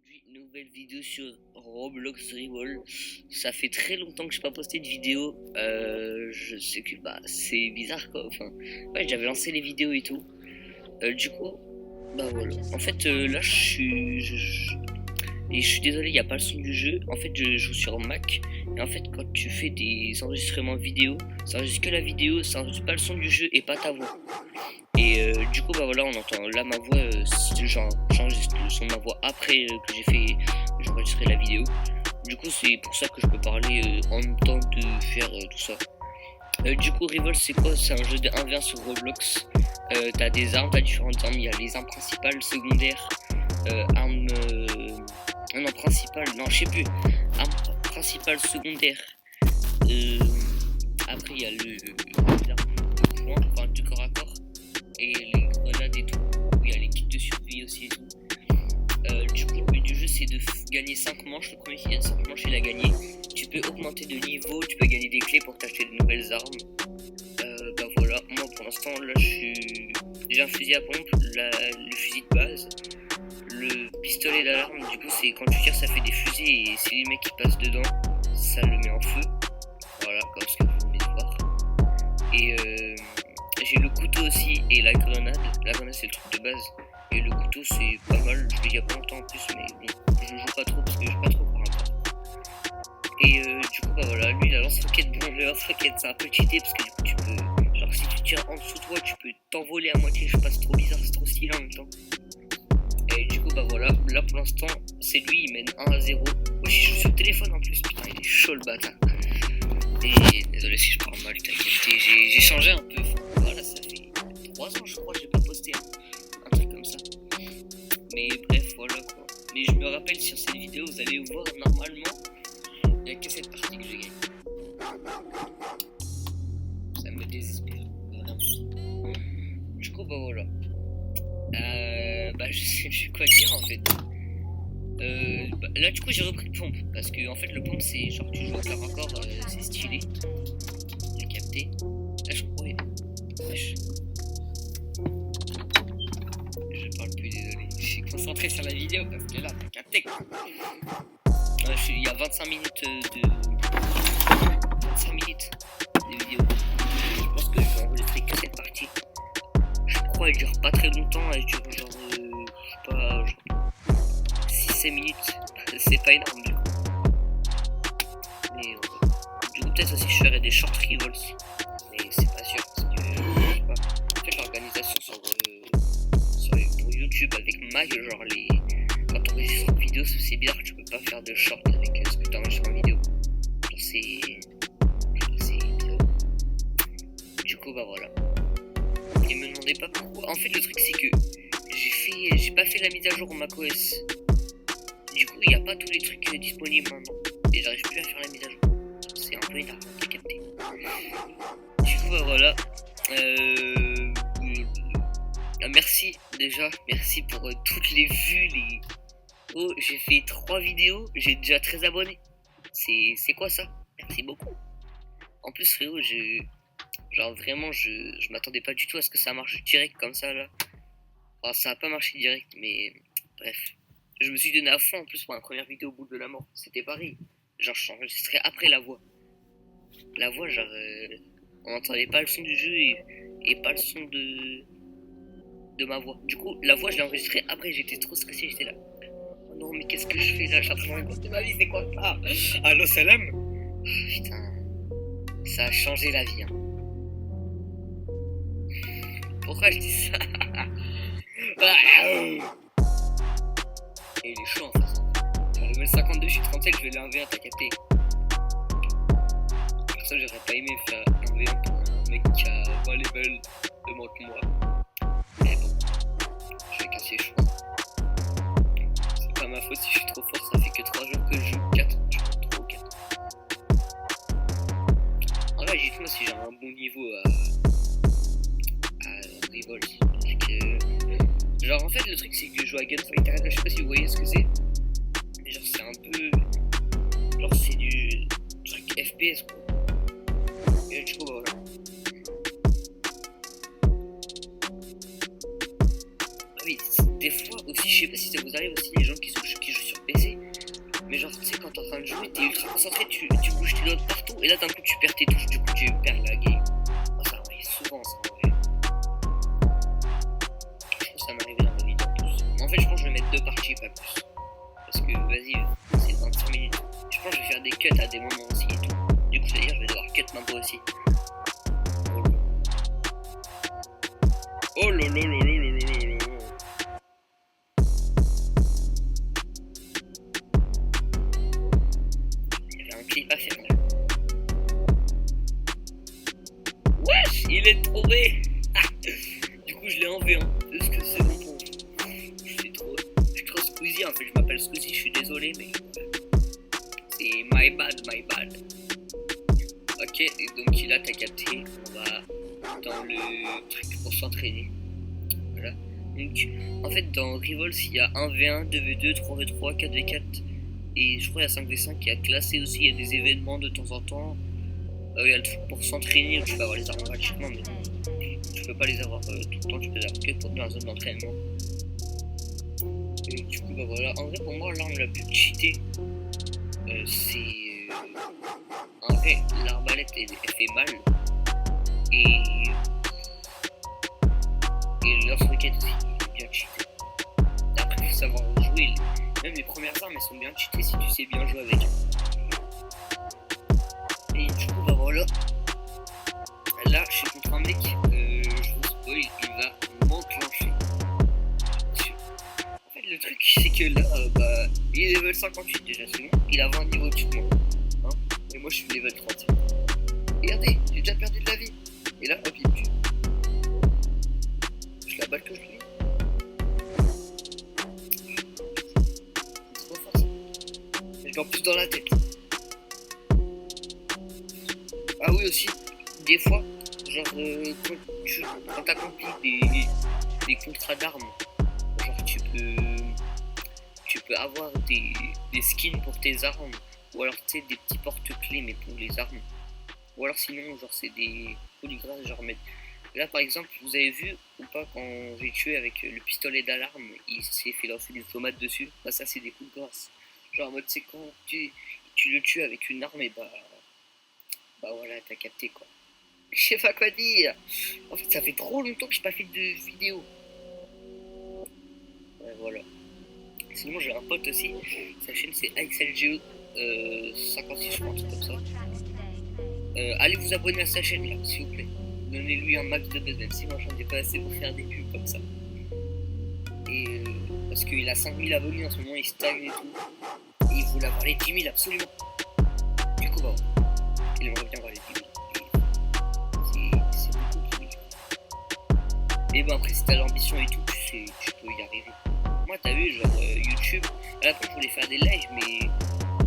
Aujourd'hui, nouvelle vidéo sur Roblox Revolve. Ça fait très longtemps que j'ai pas posté de vidéo. Je sais que c'est bizarre quoi. Enfin, ouais, j'avais lancé les vidéos et tout. Du coup, voilà. En fait, là, et je suis désolé, il n'y a pas le son du jeu. En fait, je joue sur Mac. Et en fait, quand tu fais des enregistrements vidéo, ça enregistre que la vidéo, ça enregistre pas le son du jeu et pas ta voix. Et du coup, voilà, on entend là ma voix, j'enregistre le son de ma voix après que j'ai enregistré la vidéo. Du coup, c'est pour ça que je peux parler en même temps de faire tout ça. Du coup, Revolve, c'est quoi? C'est un jeu de 1v1 sur Roblox. T'as des armes, t'as différentes armes. Il y a les armes principales, secondaires, armes. Non, principales, non, je sais plus. Armes principales, secondaires. Après, il y a les armes de poing, enfin du corps à corps. Et les grenades et tout. Il y a les kits de survie aussi et tout. Du coup, le but du jeu, c'est de gagner 5 manches. Le premier qui gagne 5 manches, il a gagné. Tu peux augmenter de niveau, tu peux gagner des clés pour t'acheter de nouvelles armes. Voilà, moi pour l'instant, là, j'ai un fusil à pompe, le fusil de base, le pistolet d'alarme. Du coup, c'est quand tu tires, ça fait des fusées et si les mecs qui passent dedans, ça le met en feu. Voilà, comme ce que vous venez de voir. Et j'ai le couteau aussi et la grenade. La grenade, c'est le truc de base. Et le couteau, c'est pas mal. Je l'ai il y a pas longtemps en plus, mais bon, je joue pas trop parce que je joue pas trop pour l'instant. Et du coup, voilà, lui, la lance-roquette, bon, le lance-roquette, c'est un peu cheaté parce que du coup, tu peux. Genre, si tu tires en dessous de toi, tu peux t'envoler à moitié. Je sais pas, c'est trop bizarre, c'est trop stylé en même temps. Et du coup, voilà, là pour l'instant, c'est lui, il mène 1-0. Moi, je joue sur le téléphone en plus, putain, il est chaud le bâtard. Et désolé si je parle mal, t'as capté, j'ai changé un peu. Voilà, ça fait 3 ans, je crois, que j'ai pas posté un truc comme ça. Mais bref, voilà quoi. Mais je me rappelle sur cette vidéo, vous allez voir, normalement, il n'y a que cette partie que j'ai gagnée. Ça me désespère, vraiment. Du coup, voilà. Je sais plus quoi dire en fait. Là, du coup, j'ai repris le pompe. Parce que, en fait, le pompe, c'est genre, tu joues au corps à corps, c'est stylé. J'ai capté. Là, je crois. Wesh. Je parle plus, désolé. Je suis concentré sur la vidéo parce que là, t'as capté quoi. Il y a 25 minutes de. 25 minutes de vidéo. Je pense que je vais enregistrer que cette partie. Je crois qu'elle dure pas très longtemps. Elle dure genre. Je sais pas. Genre 6-7 minutes. C'est pas énorme du coup. Mais du coup, peut-être aussi je ferai des short revolts. Mais c'est pas sûr. Parce que je sais pas. En fait, l'organisation pour YouTube avec Mag, genre quand on enregistre une vidéo, c'est bizarre que tu peux pas faire de short avec ce que tu enregistres en vidéo. Genre, c'est bizarre. Du coup, voilà. Et me demandez pas pourquoi. En fait, le truc, c'est que j'ai pas fait la mise à jour en macOS. Du coup, il n'y a pas tous les trucs disponibles maintenant. Et j'arrive plus à faire la mise à jour. C'est un peu énervant, t'as capté. Du coup, voilà. Merci déjà. Merci pour toutes les vues. Oh, j'ai fait 3 vidéos. J'ai déjà 13 abonnés. C'est quoi ça? Merci beaucoup. En plus, frérot, genre vraiment, je m'attendais pas du tout à ce que ça marche direct comme ça là. Enfin, ça a pas marché direct, mais bref. Je me suis donné à fond en plus pour la première vidéo au bout de la mort. C'était pareil. Genre, j'enregistrais après la voix. La voix, genre, on n'entendait pas le son du jeu et pas le son de ma voix. Du coup, la voix, je l'ai enregistrée après. J'étais trop stressé, j'étais là. Oh non, mais qu'est-ce que je fais là? Je suis en train de raconter ma vie, c'est quoi ça? Allo, salam? Putain, ça a changé la vie. Hein. Pourquoi je dis ça? Et il est chaud en fait. Dans level 52, je suis 37, je vais le 1v1, t'as capté. Pour ça, j'aurais pas aimé faire 1v1 pour un mec qui a 20 levels de moins que moi. Mais bon, je vais casser les choix. C'est pas ma faute si je suis trop fort, ça fait que 3 jours que je joue 4. Je joue 3 ou 4. En vrai, dites-moi si j'ai un bon niveau à Revolve. Genre en fait le truc c'est que je joue à Gunfighter, je sais pas si vous voyez ce que c'est. Mais genre c'est un peu. Genre c'est du truc FPS quoi. Et du coup voilà. Ah oui, des fois aussi je sais pas si ça vous arrive aussi, les gens qui jouent sur PC. Mais genre, tu sais, quand t'es en train de jouer, t'es ultra concentré, tu bouges tes doigts partout, et là d'un coup tu perds tes touches, du coup tu perds la game. Oh, ça m'arrive souvent, ça m'arrive. Je pense que ça m'arrive dans ma vie en plus. Mais en fait, je pense que je vais mettre 2 parties, pas plus. Parce que, vas-y, c'est 25 minutes. Je pense que je vais faire des cuts à des moments aussi et tout. Du coup, c'est-à-dire, je vais devoir cut ma voix aussi. Oh lololololololololol. Il y avait un clip à faire là. Wesh, il est tombé. Du coup, je l'ai enlevé, hein. Parce que c'est bon pour... Je suis trop Squeezie, en fait, je m'appelle Squeezie, je suis désolé, mais... C'est my bad. Ok, et donc là, t'as capté, on va dans le truc pour s'entraîner. Voilà. Donc, en fait, dans Revolts, il y a 1v1, 2v2, 3v3, 4v4 et je crois qu'il y a 5v5 qui a classé aussi. Il y a des événements de temps en temps. Il y a le truc pour s'entraîner où tu peux avoir les armes gratuitement, mais tu peux pas les avoir tout le temps, tu peux les avoir que dans la zone d'entraînement. Et du coup, bah voilà. En vrai, pour moi, l'arme la plus cheatée, c'est. En vrai, l'arbalète elle fait mal. Et le lance-roquette aussi, il est bien cheaté. Après, il faut savoir jouer. Même les premières armes, elles sont bien cheatées si tu sais bien jouer avec. Et du coup, bah voilà. Là, je suis contre un mec, je vous spoil, il va m'enclencher. En fait, le truc, c'est que là, il est level 58 déjà, c'est bon. Il a 20 niveaux au-dessus de moi. Hein, et moi, je suis level 30. Regardez, j'ai déjà perdu de la vie. Et là, hop, il me tue. La balle que je lui. C'est trop fort ça. Je l'ai en plus dans la tête. Ah oui aussi, des fois, genre quand t'accomplis des contrats d'armes, genre tu peux avoir des skins pour tes armes, ou alors tu sais des petits porte-clés mais pour les armes. Ou alors sinon genre c'est des polygraphes genre mettre. Là par exemple, vous avez vu ou pas quand j'ai tué avec le pistolet d'alarme, il s'est fait lancer des tomates dessus. Bah ça c'est des coups de grâce. Genre en mode c'est quand tu le tues avec une arme et bah voilà t'as capté quoi. Je sais pas quoi dire. En fait ça fait trop longtemps que j'ai pas fait de vidéo. Ouais, voilà. Sinon j'ai un pote aussi, sa chaîne c'est AXLGO 56 je pense comme ça. Allez vous abonner à sa chaîne là s'il vous plaît. Donnez-lui un max de buzz, même si moi j'en ai pas assez pour faire des pubs comme ça. Et parce qu'il a 5000 abonnés en ce moment, il stagne et tout. Et il voulait avoir les 10 000 absolument. Du coup, bah, il aimerait bien avoir les 10 000. C'est beaucoup de 10 000. Mais bon, après, si t'as l'ambition et tout, tu peux y arriver. Moi, t'as vu, genre YouTube, là, je voulais faire des lives, mais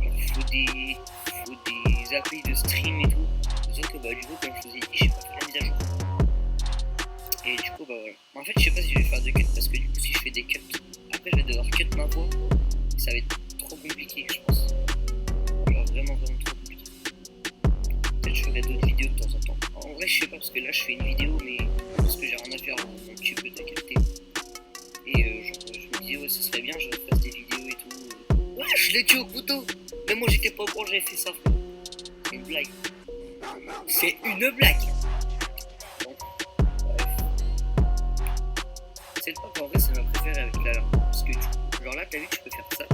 genre, faut des applis de stream et tout. Sauf que, bah, du coup, comme je vous ai dit, j'ai pas fait la mise à jour. Et du coup, bah voilà. En fait, je sais pas si je vais faire de cuts parce que du coup, si je fais des cuts, après, je vais devoir cut ma voix. Et ça va être trop compliqué, je pense. Genre, vraiment trop compliqué. Peut-être que je ferai d'autres vidéos de temps en temps. En vrai, je sais pas parce que là, je fais une vidéo, mais parce que j'ai rien à faire un petit peu, t'as capté. Et genre, je me disais, ouais, ce serait bien, je refasse des vidéos et tout. Ouais, je l'ai tué au couteau. Mais moi, j'étais pas au courant, j'avais fait ça. C'est une blague. C'est une blague. C'est le truc en vrai, c'est ma préférée avec l'alarme. Parce que genre là, t'as vu, tu peux faire ça.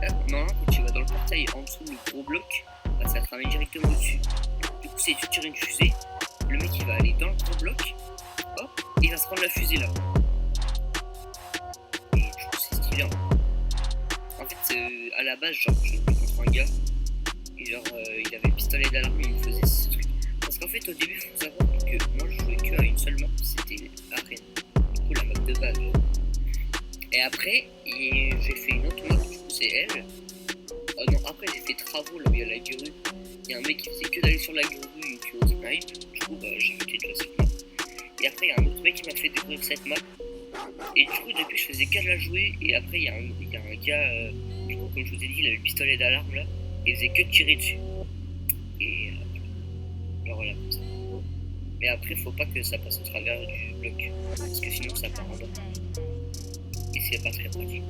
Là, normalement, quand tu vas dans le portail en dessous, le gros bloc, bah, ça te ramène directement au-dessus. Du coup, si tu tires une fusée, le mec il va aller dans le gros bloc, hop, et il va se prendre la fusée là. Et du coup, c'est stylé. Hein. En fait, à la base, genre, je jouais contre un gars, et genre, il avait le pistolet d'alarme et il me faisait ce truc. Parce qu'en fait, au début, il faut savoir que moi, je jouais que à une seule map, c'était Arène. La map de base. Et après, j'ai fait une autre map, du coup c'est elle. Non, après j'ai fait travaux là où il y a la grue. Il y a un mec qui faisait que d'aller sur la grue et qui au snipe. Du coup, bah, j'ai arrêté de jouer cette map. Et après, il y a un autre mec qui m'a fait découvrir cette map. Et du coup, depuis, je faisais qu'à la jouer. Et après, il y a un gars, du coup, comme je vous ai dit, il avait le pistolet d'alarme là. Et il faisait que de tirer dessus. Et alors voilà, comme ça. Mais après, faut pas que ça passe au travers du bloc, parce que sinon ça part en bas. et c'est pas très pratique.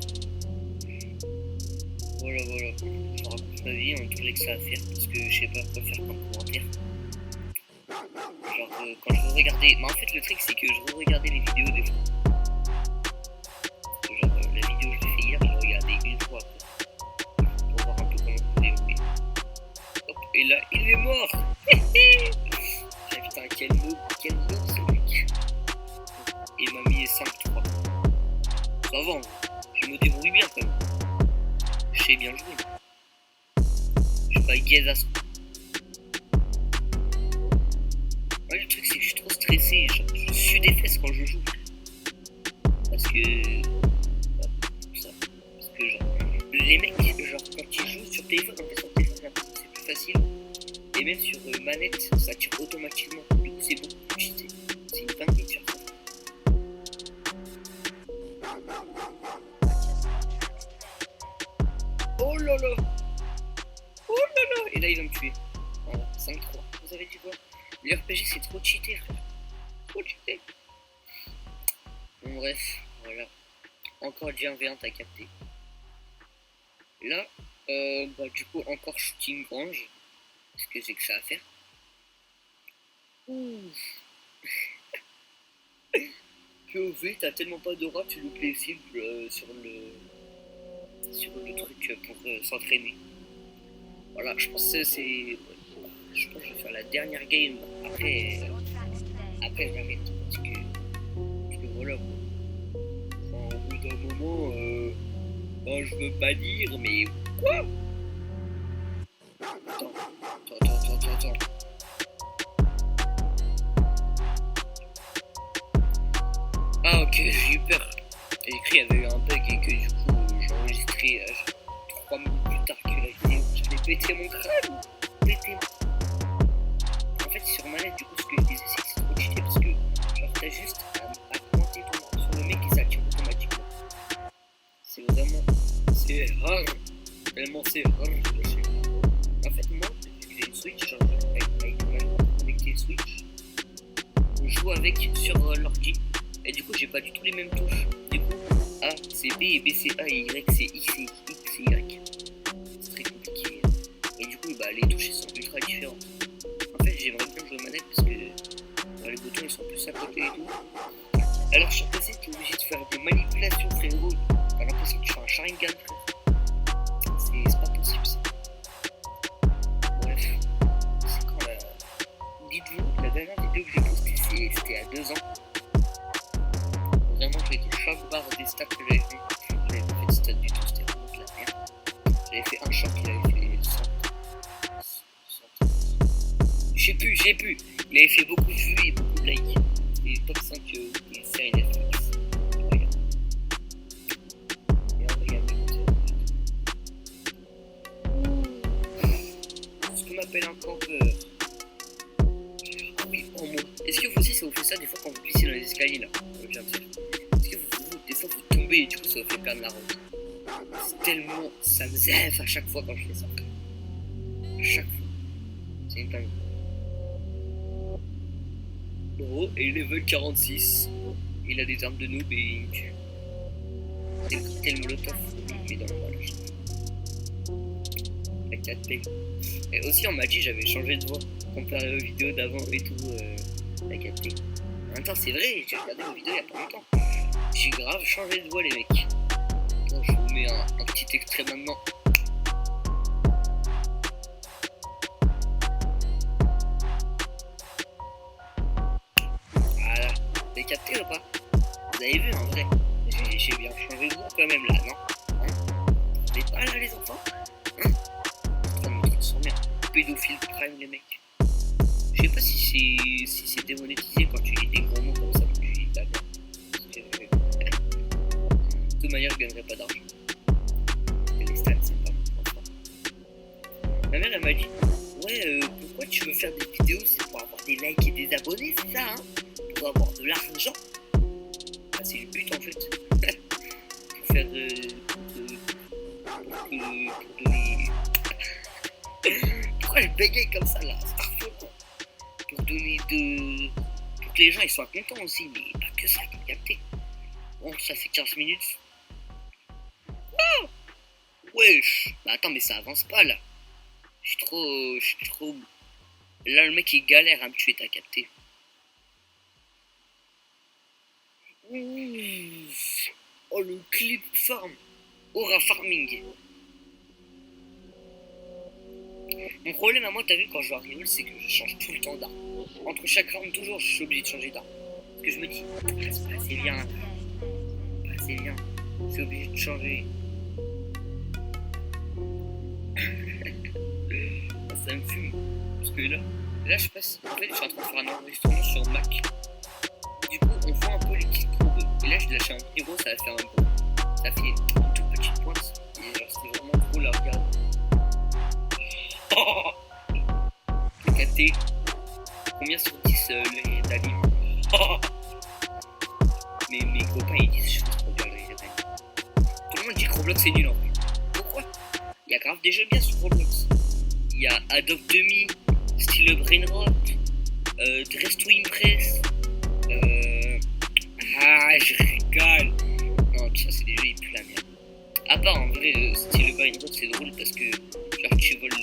Voilà, je raconte ma vie, on trouve que ça à faire parce que je sais pas quoi faire comme commentaire. Genre quand je regardais, mais en fait le truc c'est que je regardais les vidéos des fois. Genre la vidéo que j'ai fait hier, je l'ai regardée une fois après pour voir un peu comment on peut développer. Hop, et là il est mort. Putain quel noob ce mec. Et m'a mis 5-3. Ça va, je me débrouille bien quand même. Je sais bien jouer. Je suis pas gaze à ce. Ouais, le truc c'est que je suis trop stressé, genre, je suis des fesses quand je joue. Parce que. Ouais, ça. Parce que genre. Les mecs, genre quand ils jouent sur téléphone, en fait sur téléphone c'est plus facile. Et même sur manette, ça tire automatiquement. Du coup c'est beaucoup plus cheaté. C'est une dinguerie de faire ça. Oh là là. Oh là là. Et là il va me tuer. Voilà, 5-3. Vous avez dit quoi? L'RPG c'est trop cheaté frère. Trop cheaté. Bon bref, voilà. Encore déjà un V1 t'as capté. Là, bah du coup encore shooting grange. Parce que j'ai que ça à faire. Ouh. POV, t'as tellement pas d'aura, tu loupes les cibles sur le truc pour s'entraîner. Voilà, je pense que c'est. Je pense que je vais faire la dernière game. Après j'arrête. Parce que voilà. Enfin, au bout d'un moment, ben, je veux pas dire, mais quoi? Attends. Ah ok, j'ai eu peur. J'ai écrit qu'il y avait eu un bug et que du coup j'ai enregistré 3 minutes plus tard que la vidéo. J'avais pété mon crâne. En fait sur manette du coup ce que je disais c'est que c'est trop cheaté parce que genre t'as juste à pointer ton arme sur le mec et ça tire automatiquement. C'est vraiment. C'est rare. Tellement c'est rare je le sais. En fait moi vu que j'ai une Switch, genre avec ma connecté Switch, je joue avec sur l'ordi. Et du coup j'ai pas du tout les mêmes touches. Du coup A c'est B et B c'est A et Y c'est X c'est X c'est Y. C'est très compliqué. Et du coup bah les touches sont ultra différentes. En fait j'aimerais bien jouer manette parce que les boutons ils sont plus à côté et tout. Alors sur PC tu es obligé de faire des manipulations frérot. T'as l'impression que tu fais un Sharingan frère. C'est pas possible ça. Bref. C'est quand la. Dites-vous, la dernière vidéo que j'ai postée c'était à 2 ans. Vraiment j'ai été chaque-barre des stats que j'avais fait. J'avais pas fait de stats du tout, c'était vraiment de la merde. J'avais fait un shot qui avait fait 100. J'ai pu. Il avait fait beaucoup de vues et beaucoup de likes. Et top 5 des séries Netflix. Regarde. Et regarde. Ce qu'on appelle un campeur. Ah oui, en mot. Est-ce que vous aussi ça vous fait ça des fois quand vous glissez dans les escaliers là? Est-ce que des fois vous tombez et du coup ça vous fait perdre la route? C'est tellement. Ça me zève à chaque fois quand je fais ça. À chaque fois. C'est une dingue. Oh, et level 46. Il a des armes de noob et il me tue. C'est le molotov, mais dans le voilà. La 4P. Et aussi on m'a dit j'avais changé de voix comparé aux vidéos d'avant et tout. La 4P. En même temps c'est vrai, j'ai regardé vos vidéos il y a pas longtemps. J'ai grave changé de voix les mecs. Bon, je vous mets un petit extrait maintenant. Voilà, vous avez capté ou pas? Vous avez vu en vrai? J'ai bien changé de voix quand même là, non? Hein? Vous savez pas là les enfants? Hein? Ça me transformer en pédophile prime les mecs. Je sais pas si c'est démonétisé quand tu dis des gros mots comme ça, tu dis de la merde. De toute manière je gagnerai pas d'argent. Les stats c'est pas mon point fort. Ma mère elle m'a dit ouais pourquoi tu veux faire des vidéos? C'est pour avoir des likes et des abonnés, c'est ça hein? Pour avoir de l'argent. Ah, c'est le but en fait. Pour faire pour donner. Pourquoi je bégaye comme ça là? C'est parfait quoi. Pour donner pour que les gens ils soient contents aussi, mais pas que ça, t'as capté. Bon, ça fait 15 minutes. Wesh. Bah attends, mais ça avance pas là. Je suis trop. Là, le mec il galère à me tuer, t'as capté. Ouh. Oh, le clip farm. Aura farming. Mon problème à moi, t'as vu, quand je joue à Riol, c'est que je change tout le temps d'arme. Entre chaque round, toujours, je suis obligé de changer d'arme. Parce que je me dis, ah, c'est pas assez bien, pas assez bien. Je suis obligé de changer. Ça me fume. Parce que là, je passe. En fait, je suis en train de faire un enregistrement sur Mac. Du coup, on voit un peu les kills trop beaux. Et là, je lâche un héros, ça va faire un gros. Ça fait une toute petite pointe. Et genre, c'est vraiment cool à regarder. Oh, KT. Combien sur 10 le d'anime? Oh, mais mes copains ils disent je fais trop bien le d'anime. Tout le monde dit que Roblox c'est nul en fait. Pourquoi? Il y a grave des jeux bien sur Roblox. Il y a Adopt Me, Style Brainrot, Dress to Impress. Ah, je rigole. Non, tout ça c'est des jeux ils puent la merde. À part en vrai, Style Brainrot c'est drôle parce que genre tu voles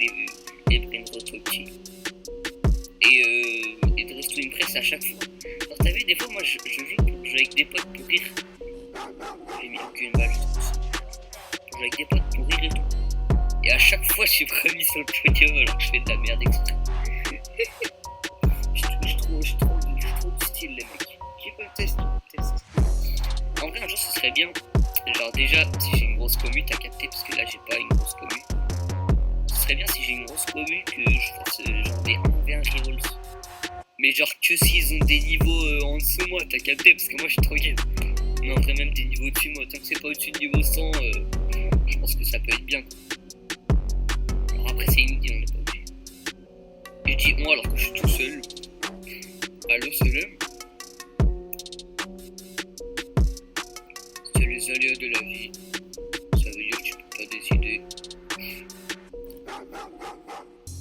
les Brainrot au petit. Et Dress to Impress à chaque fois. Alors t'as vu, des fois moi je joue avec des potes pour rire. J'ai mis aucune balle, je pense. Je joue avec des potes pour rire et tout. Et à chaque fois, je suis premier sur le podium alors que je fais de la merde exprès. je trouve du style, les mecs. Qui peut le tester? En vrai, un jour, ce serait bien. Genre, déjà, si j'ai une grosse commu, t'as capté, parce que là, j'ai pas une grosse commu. Ce serait bien si j'ai une grosse commu que je fasse genre des 1v1 rerolls. Mais genre que s'ils ont des niveaux en dessous de moi, t'as capté, parce que moi, je suis trop game. Mais en vrai, même des niveaux au-dessus de moi, tant que c'est pas au-dessus de niveau 100, je pense que ça peut être bien, quoi. Après, c'est une idée, on n'est pas obligé. Et je dis moi alors que je suis tout seul. Allô, salam. C'est les aléas de la vie. Ça veut dire que tu peux pas décider.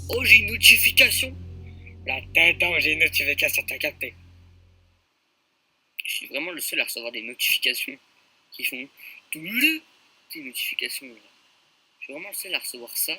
Oh, j'ai une notification. La tête, j'ai une notification, t'as capté. Je suis vraiment le seul à recevoir des notifications qui font tout le des notifications. Là. Je suis vraiment le seul à recevoir ça.